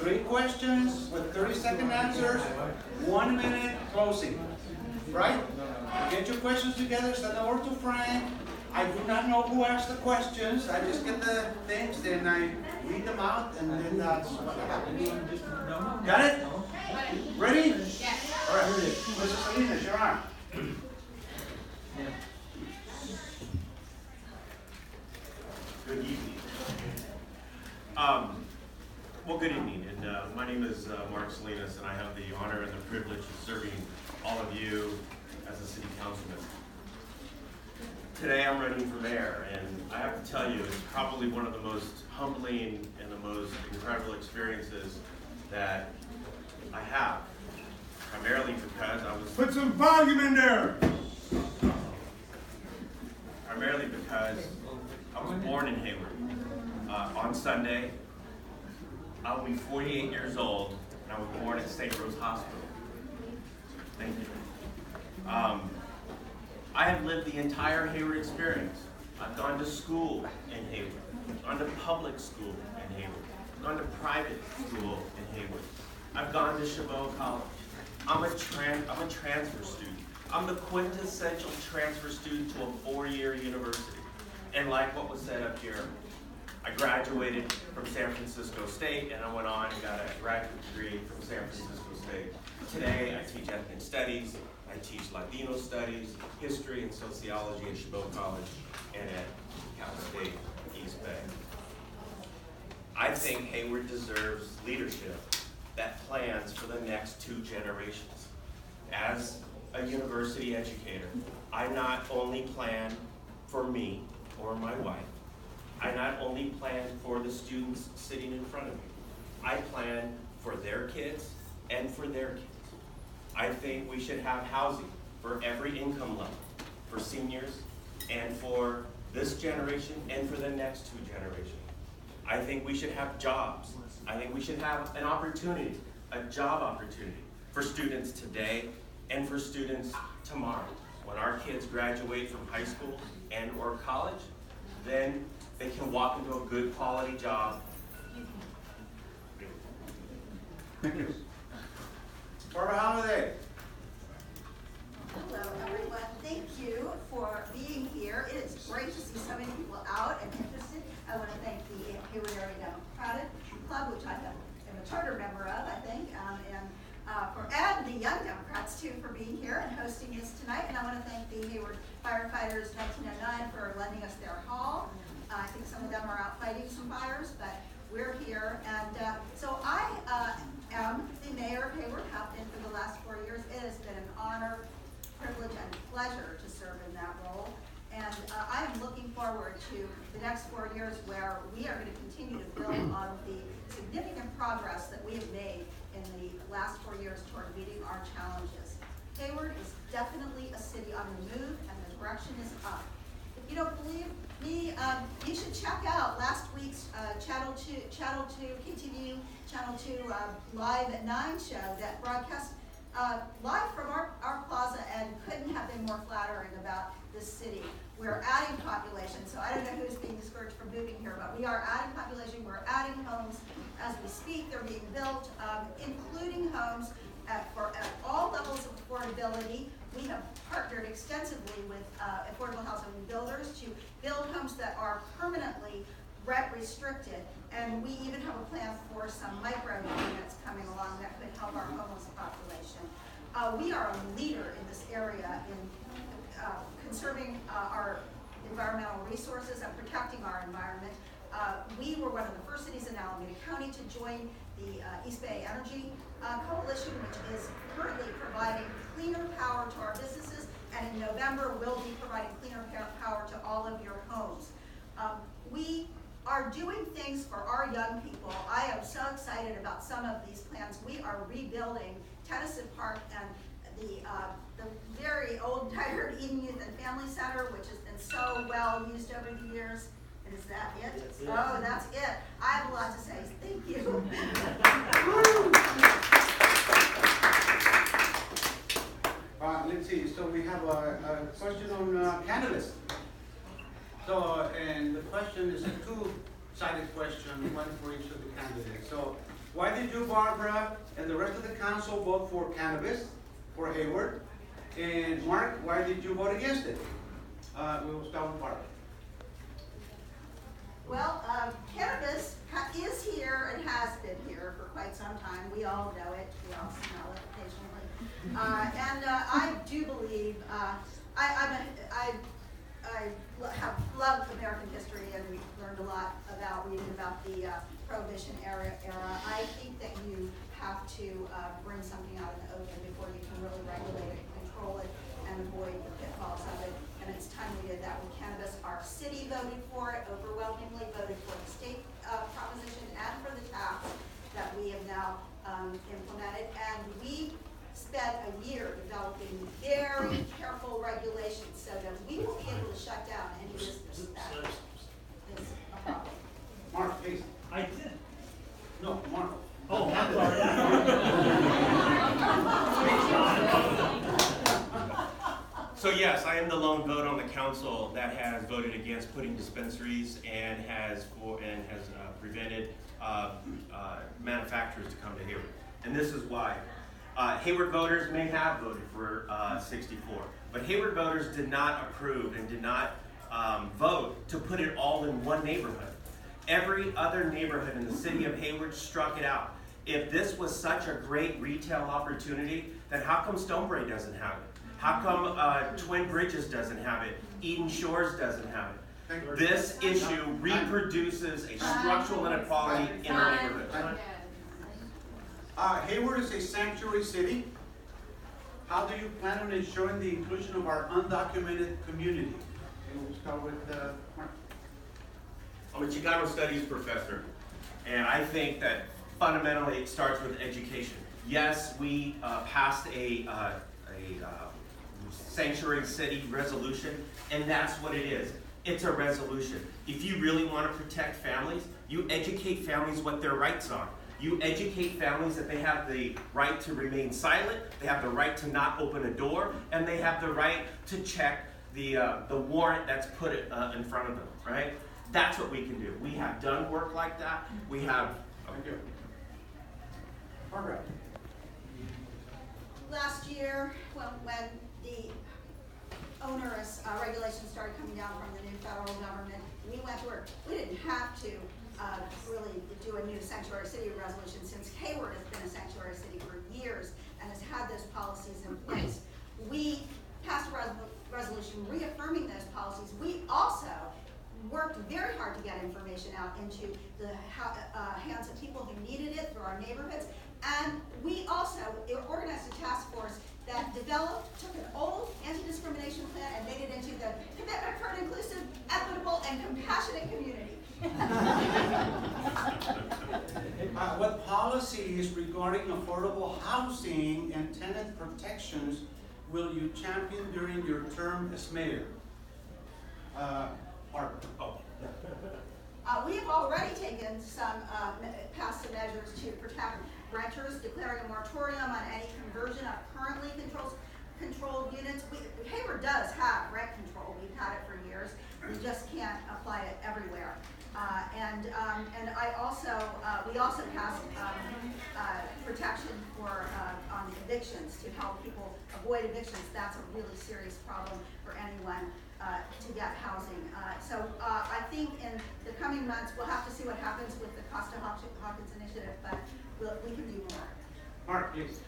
3 questions with 30-second answers, 1 minute closing. Right? Get your questions together, send them over to Frank. I do not know who asked the questions. I just get the things, then I read them out, and then that's what happens. Got it? Ready? Yes. All right. Mrs. Salinas, you're on. Good evening. Well, good evening, and my name is Mark Salinas, and I have the honor and the privilege of serving all of you as a city councilman. Today I'm running for mayor, and I have to tell you, it's probably one of the most humbling and the most incredible experiences that I have, primarily because I was... Put some volume in there! Primarily because I was born in Hayward. On Sunday, I'll be 48 years old, and I was born at St. Rose Hospital. Thank you. I have lived the entire Hayward experience. I've gone to school in Hayward, gone to public school in Hayward, gone to private school in Hayward. I've gone to Chabot College. I'm a transfer student. I'm the quintessential transfer student to a 4-year university. And like what was said up here, I graduated from San Francisco State, and I went on and got a graduate degree from San Francisco State. Today, I teach ethnic studies, I teach Latino studies, history and sociology at Chabot College and at Cal State East Bay. I think Hayward deserves leadership that plans for the next 2 generations. As a university educator, I not only plan for me or my wife, I not only plan for the students sitting in front of me, I plan for their kids and for their kids. I think we should have housing for every income level, for seniors and for this generation and for the next 2 generations. I think we should have jobs. I think we should have an opportunity, a job opportunity for students today and for students tomorrow. When our kids graduate from high school and or college, then they can walk into a good quality job. Thank you. Barbara Halliday. Hello, everyone. Thank you for being here. It is great to see so many people out and interested. I want to thank the Hayward Area Democratic Club, which I am a charter member of, I think, and the Young Democrats, too, for being here and hosting this tonight. And I want to thank the Hayward Firefighters 1909 for lending us their hall. I think some of them are out fighting some fires, but we're here. And so I am the mayor of Hayward, have been for the last 4 years. It has been an honor, privilege, and pleasure to serve in that role. And I am looking forward to the next 4 years where we are going to continue to build on the significant progress that we have made in the last 4 years toward meeting our challenges. Hayward is definitely a city on the move, and the direction is up. If you don't believe me, you should check out last week's Channel 2 KTVU Channel 2 Live at 9 show that broadcast live from our plaza and couldn't have been more flattering about this city. We're adding population, so I don't know who's being discouraged from moving here, but we are adding population, we're adding homes as we speak. They're being built, including homes at all levels of affordability. We have partnered extensively with affordable housing builders to build homes that are permanently rent restricted, and we even have a plan for some micro units coming along that could help our homeless population. We are a leader in this area in conserving our environmental resources and protecting our environment. We were one of the first cities in Alameda County to join the East Bay Energy Coalition, which is currently providing cleaner power to our businesses, and in November we'll be providing cleaner power to all of your homes. We are doing things for our young people. I am so excited about some of these plans. We are rebuilding Tennyson Park and the very old, tired Eden Youth and Family Center, which has been so well used over the years. And is that it? That's it. Oh, that's it. I have a lot to say. Thank you. Let's see. So we have a question on candidates. So, and the question is a two-sided question, one for each of the candidates. So, Why did you, Barbara, and the rest of the council vote for cannabis for Hayward? And Mark, why did you vote against it? We will start with Barbara. Well, cannabis is here and has been here for quite some time. We all know it. We all smell it occasionally. I do believe I have loved American history and we've learned a lot about reading about the Prohibition era. I think that you have to bring something out in the open before you can really regulate it, control it, and avoid the pitfalls of it. And it's time we did that with cannabis. Our city voted for it, overwhelmingly voted for the state proposition and for the tax that we have now implemented. And we spent a year developing very careful regulations so that we will be able to shut down any business that is a problem. Mark, please. I did. No, Mark. Oh, I'm sorry. So yes, I am the lone vote on the council that has voted against putting dispensaries and has prevented manufacturers to come to Hayward. And this is why. Hayward voters may have voted for 64, but Hayward voters did not approve and did not vote to put it all in one neighborhood. Every other neighborhood in the city of Hayward struck it out. If this was such a great retail opportunity, then how come Stonebray doesn't have it? How come Twin Bridges doesn't have it? Eden Shores doesn't have it? This issue reproduces a structural inequality in our neighborhood. Hayward is a sanctuary city. How do you plan on ensuring the inclusion of our undocumented community? And we'll start with Mark. I'm a Chicano studies professor, and I think that fundamentally it starts with education. Yes, we passed a sanctuary city resolution, and that's what it is. It's a resolution. If you really want to protect families, you educate families what their rights are. You educate families that they have the right to remain silent, they have the right to not open a door, and they have the right to check the warrant that's put in front of them, right? That's what we can do. We have done work like that. We have... Thank you. Barbara. Last year, when the onerous regulations started coming down from the new federal government, we went to work. We didn't have to really do a new sanctuary city resolution since Hayward has been a sanctuary city for years and has had those policies in place. We passed a resolution reaffirming those policies. We also worked very hard to get information out into the hands of people who needed it through our neighborhoods. And we also organized a task force that took an old anti-discrimination plan and made it into the commitment for an inclusive, equitable, and compassionate community. What policies regarding affordable housing and tenant protections will you champion during your term as mayor? Mark. We have already taken passed some measures to protect renters, declaring a moratorium on any conversion of currently controlled units. Hayward does have rent control. We've had it for years. We just can't apply it everywhere. We also passed protection on evictions to help people avoid evictions. That's a really serious problem for anyone to get housing. I think in the coming months we'll have to see what happens with the Costa Hawkins initiative, but we can do more. Mark, please.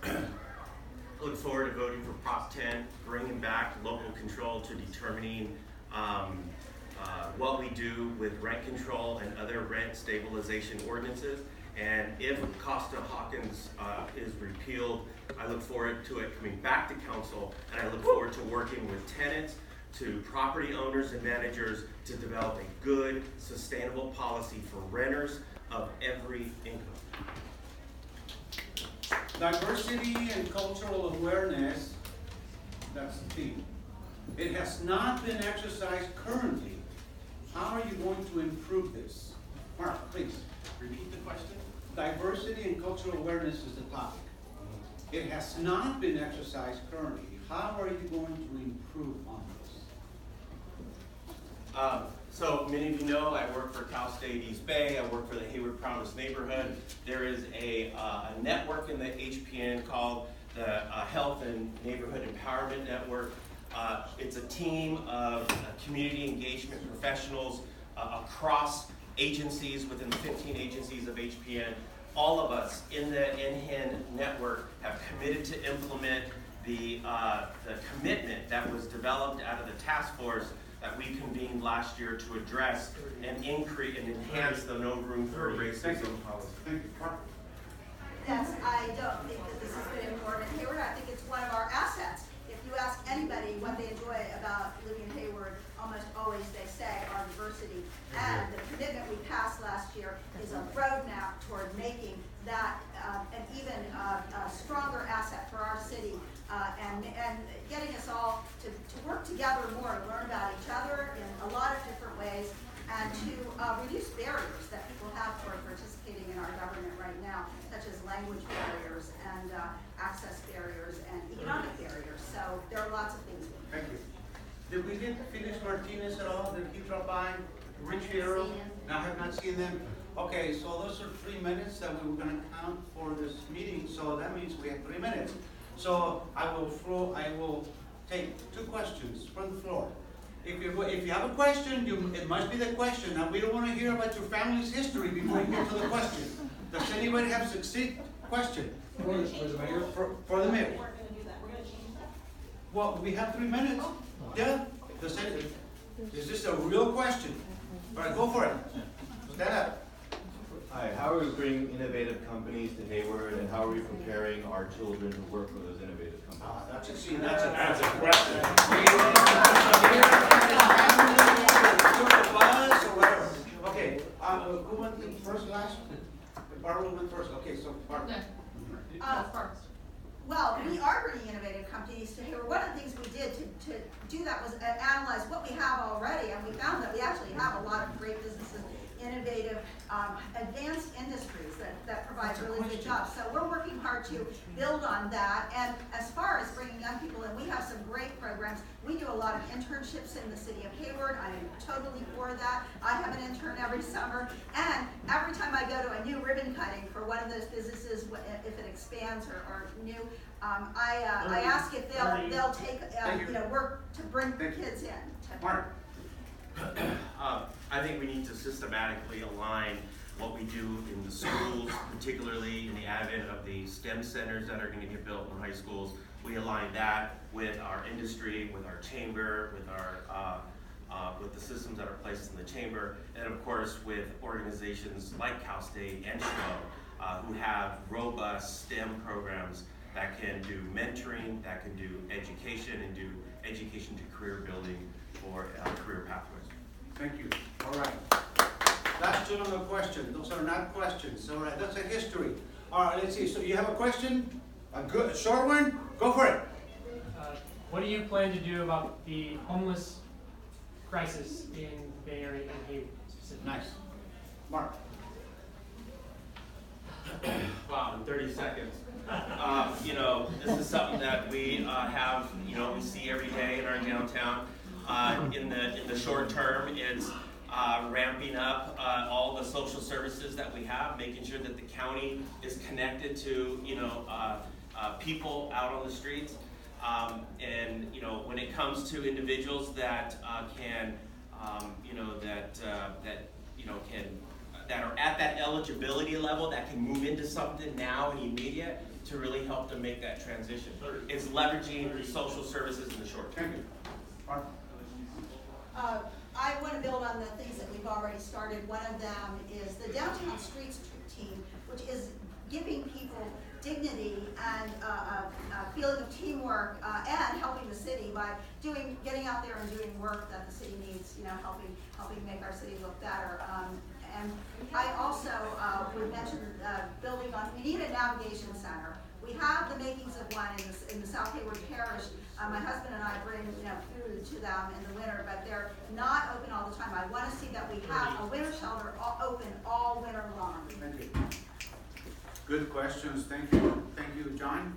I look forward to voting for Prop 10, bringing back local control to determining what we do with rent control and other rent stabilization ordinances. And if Costa Hawkins is repealed, I look forward to it coming back to council, and I look forward to working with tenants, to property owners and managers to develop a good, sustainable policy for renters of every income. Diversity and cultural awareness, that's the theme. It has not been exercised currently. How are you going to improve this? Mark, please. Repeat the question. Diversity and cultural awareness is the topic. It has not been exercised currently. How are you going to improve on this? So many of you know I work for Cal State East Bay. I work for the Hayward Promise neighborhood. There is a network in the HPN called the Health and Neighborhood Empowerment Network. It's a team of community engagement professionals across agencies within the 15 agencies of HPN. All of us in the NHN network have committed to implement the commitment that was developed out of the task force that we convened last year to address and increase and enhance the no room for racism policy. Thank you. Mark? Yes, I don't think that this has been important in Hayward. I think it's one of our assets. If you ask anybody what they enjoy about living in Hayward, almost always they say our diversity. And the commitment we passed last year is a roadmap toward making that an even stronger asset for our city and getting us all to work together more, to learn about each other in a lot of different ways, and to reduce barriers that people have toward participating in our government right now, such as language barriers and access barriers and economic barriers. So there are lots of things. Thank you. Did we get Felix Martinez at all? Did he drop by? Rich Hero? No, I have not seen them. Okay, so those are 3 minutes that we were going to count for this meeting. So that means we have 3 minutes. So I will take 2 questions from the floor. If you have a question, it must be the question. Now, we don't want to hear about your family's history before you get to the question. Does anybody have a succinct question? For the mayor? For the mayor. Well, we have 3 minutes. Yeah? Is this a real question? All right, go for it. Stand up. Hi, how are we bringing innovative companies to Hayward, and how are we preparing our children to work for those innovative companies? That's a question. Okay, who went first, last? Barbara went first. Okay, so Barbara. Well, we are bringing innovative companies to Hayward. One of the things we did to do that was analyze what we have already, and we found that we actually have a lot of great businesses, innovative, advanced industries that provide really good jobs. So we're working hard to build on that. And as far as bringing young people in, we have some great programs. We do a lot of internships in the city of Hayward. I am totally for that. I have an intern every summer. And every time I go to a new ribbon cutting for one of those businesses, if it expands or new, I ask if they'll take work to bring kids in. Mark. I think we need to systematically align what we do in the schools, particularly in the advent of the STEM centers that are going to get built in high schools. We align that with our industry, with our chamber, with our with the systems that are placed in the chamber, and of course with organizations like Cal State and SHMO, who have robust STEM programs that can do mentoring, that can do education, and do education to career building for career pathways. Thank you. All right. Last general question. Those are not questions. All right. That's a history. All right. Let's see. So you have a question? A good short one? Go for it. What do you plan to do about the homeless crisis in the Bay Area and Hayward specifically? Nice. Mark. Wow, in 30 seconds. This is something that we have, we see every day in our downtown. In the short term, it's ramping up all the social services that we have, making sure that the county is connected to people out on the streets, and when it comes to individuals that that are at that eligibility level that can move into something now and immediate to really help them make that transition. It's leveraging social services in the short term. Thank you. Mark. I want to build on the things that we've already started. One of them is the Downtown Streets team, which is giving people dignity and a feeling of teamwork and helping the city by getting out there and doing work that the city needs, helping make our city look better. And I also would mention building on, we need a navigation center. We have the makings of one in the South Hayward Parish. My husband and I bring food to them in the winter, but they're not open all the time. I want to see that we have a winter shelter open all winter long. Thank you. Good questions. Thank you. Thank you, John.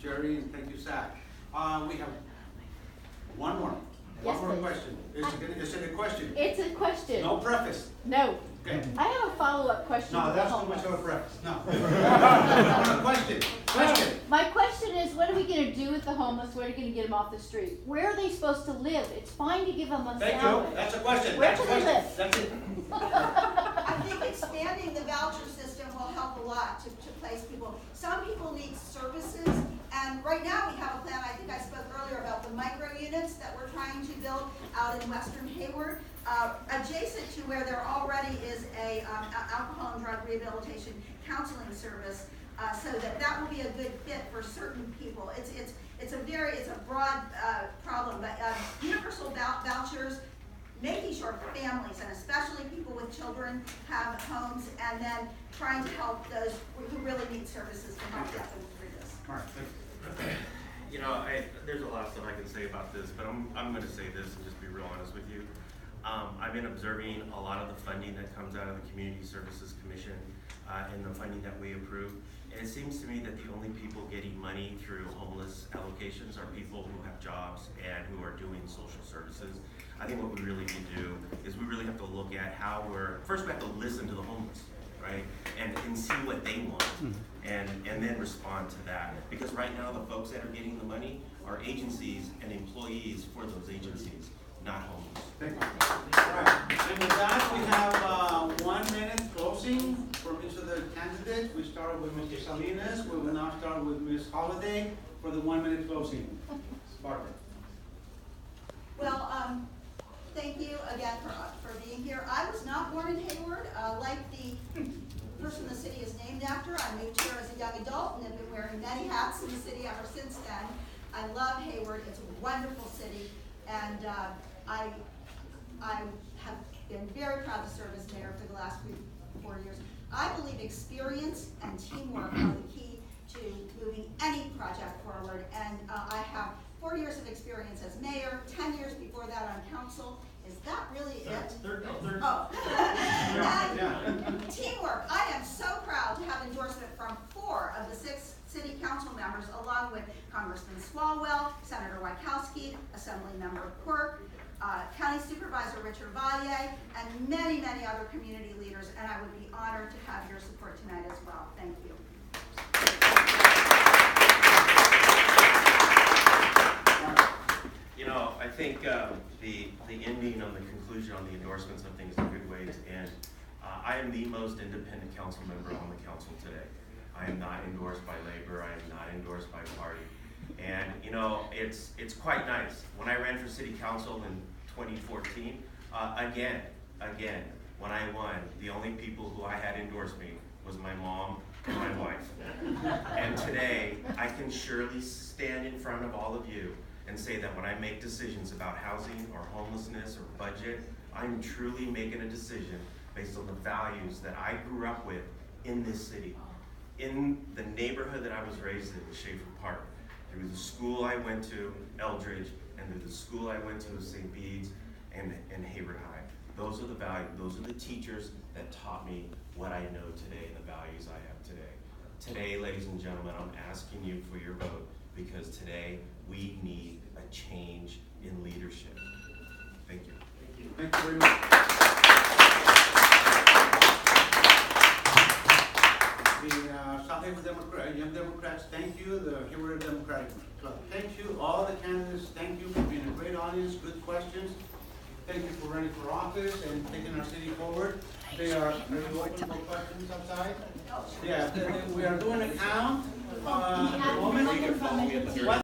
Jerry, and thank you, Zach. We have one more. Yes, One more please. question. Is it a question? It's a question. No preface. No. Okay. I have a follow-up question. No, to the that's too homeless. much of a preface. No. Question. Question. My question is, what are we gonna do with the homeless? Where are we gonna get them off the street? Where are they supposed to live? It's fine to give them a Thank sandwich. you. That's a question. Where That's a do they question. live? That's it. I think expanding the voucher system will help a lot to place people. Some people need services, and right now we have a plan, I think I spoke earlier about the micro units that we're trying to build out in Western Hayward, adjacent to where there already is a alcohol and drug rehabilitation counseling service, so that will be a good fit for certain people. It's a broad problem, but universal vouchers, making sure families, and especially people with children, have homes, and then trying to help those who really need services to help get them through this. All right. Thank you. You know, there's a lot of stuff I can say about this, but I'm going to say this and just be real honest with you. I've been observing a lot of the funding that comes out of the Community Services Commission and the funding that we approve. And it seems to me that the only people getting money through homeless allocations are people who have jobs and who are doing social services. I think what we really need to do is we really have to look at how first we have to listen to the homeless, right? And see what they want and then respond to that. Because right now the folks that are getting the money are agencies and employees for those agencies, not homeless. Thank you. All right. And with that, we have 1 minute closing from each of the candidates. We started with Mr. Salinas. We will now start with Ms. Halliday for the 1 minute closing. Barbara. Well, thank you again for being here. I was not born in Hayward, like the person the city is named after. I moved here as a young adult and have been wearing many hats in the city ever since then. I love Hayward. It's a wonderful city, and I have been very proud to serve as mayor for the last 4 years. I believe experience and teamwork are the key to moving any project forward, and I have 4 years of experience as mayor, 10 years before that on council. Is that really it? Oh. And teamwork. I am so proud to have endorsement from 4 of the 6 city council members, along with Congressman Swalwell, Senator Wachowski, Assemblymember Quirk, County Supervisor Richard Valle, and many, many other community leaders, and I would be honored to have your support tonight as well. Thank you. You know, I think the ending on the conclusion on the endorsements, I think, is a good way to end. I am the most independent council member on the council today. I am not endorsed by labor. I am not endorsed by party. And you know, it's quite nice. When I ran for city council in 2014, again, when I won, the only people who I had endorsed me was my mom and my wife. And today, I can surely stand in front of all of you and say that when I make decisions about housing or homelessness or budget, I'm truly making a decision based on the values that I grew up with in this city, in the neighborhood that I was raised in, Schaefer Park, through the school I went to, Eldridge, and through the school I went to, St. Bede's and Hayward High. Those are the values, those are the teachers that taught me what I know today and the values I have today. Today, ladies and gentlemen, I'm asking you for your vote because today we need a change in leadership. Thank you. Thank you very much. The South Hayward Young Democrats, thank you. The Hayward Democratic Club, thank you. All the candidates, thank you for being a great audience, good questions. Thank you for running for office and taking our city forward. They are open for questions outside. Yeah, we are doing a count. At the moment.